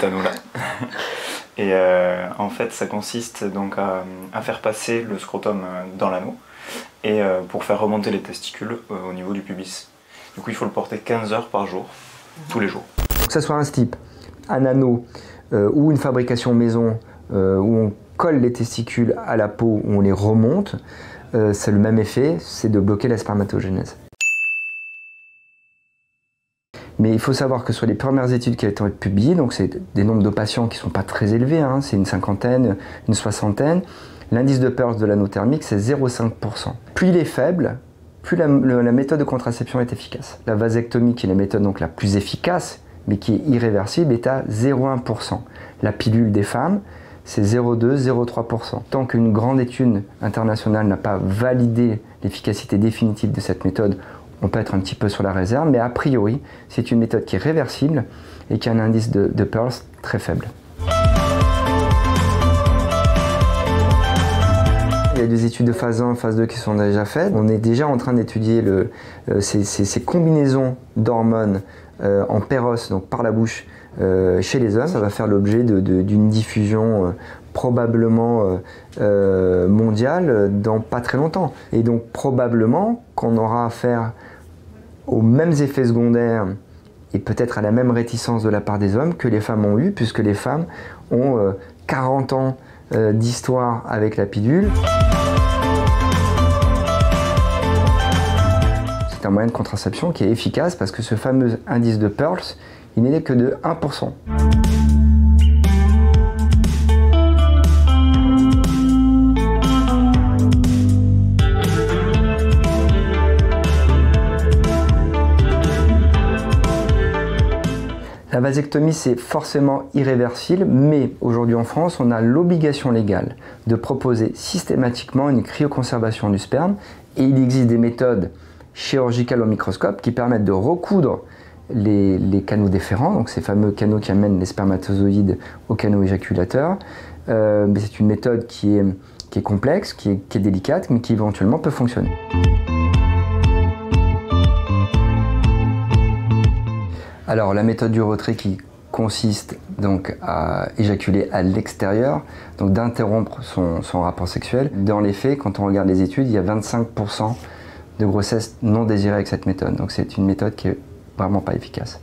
anneau-là. Et en fait, ça consiste donc à faire passer le scrotum dans l'anneau et pour faire remonter les testicules au niveau du pubis. Du coup, il faut le porter 15 heures par jour, tous les jours. Que ce soit un slip, un anneau ou une fabrication maison où on colle les testicules à la peau, où on les remonte, c'est le même effet, c'est de bloquer la spermatogénèse. Mais il faut savoir que sur les premières études qui ont été publiées, donc c'est des nombres de patients qui ne sont pas très élevés, hein, c'est une cinquantaine, une soixantaine, l'indice de Pearls de l'anneau thermique c'est 0,5%. Plus il est faible, plus la méthode de contraception est efficace. La vasectomie, qui est la méthode donc la plus efficace, mais qui est irréversible, est à 0,1%. La pilule des femmes, c'est 0,2, 0,3%. Tant qu'une grande étude internationale n'a pas validé l'efficacité définitive de cette méthode, on peut être un petit peu sur la réserve, mais a priori, c'est une méthode qui est réversible et qui a un indice de Pearls très faible. Il y a des études de phase 1, phase 2 qui sont déjà faites. On est déjà en train d'étudier ces combinaisons d'hormones en péros, donc par la bouche, chez les hommes. Ça va faire l'objet d'une diffusion probablement mondiale dans pas très longtemps. Et donc probablement qu'on aura affaire aux mêmes effets secondaires et peut-être à la même réticence de la part des hommes que les femmes ont eu, puisque les femmes ont 40 ans d'histoire avec la pilule. C'est un moyen de contraception qui est efficace parce que ce fameux indice de Pearls, il n'est que de 1%. La vasectomie, c'est forcément irréversible, mais aujourd'hui en France, on a l'obligation légale de proposer systématiquement une cryoconservation du sperme et il existe des méthodes chirurgicales au microscope qui permettent de recoudre les canaux déférents, donc ces fameux canaux qui amènent les spermatozoïdes au canaux éjaculateur. Mais c'est une méthode qui est complexe, qui est délicate, mais qui éventuellement peut fonctionner. Alors la méthode du retrait qui consiste donc à éjaculer à l'extérieur, donc d'interrompre son rapport sexuel. Dans les faits, quand on regarde les études, il y a 25% de grossesses non désirées avec cette méthode. Donc c'est une méthode qui est vraiment pas efficace.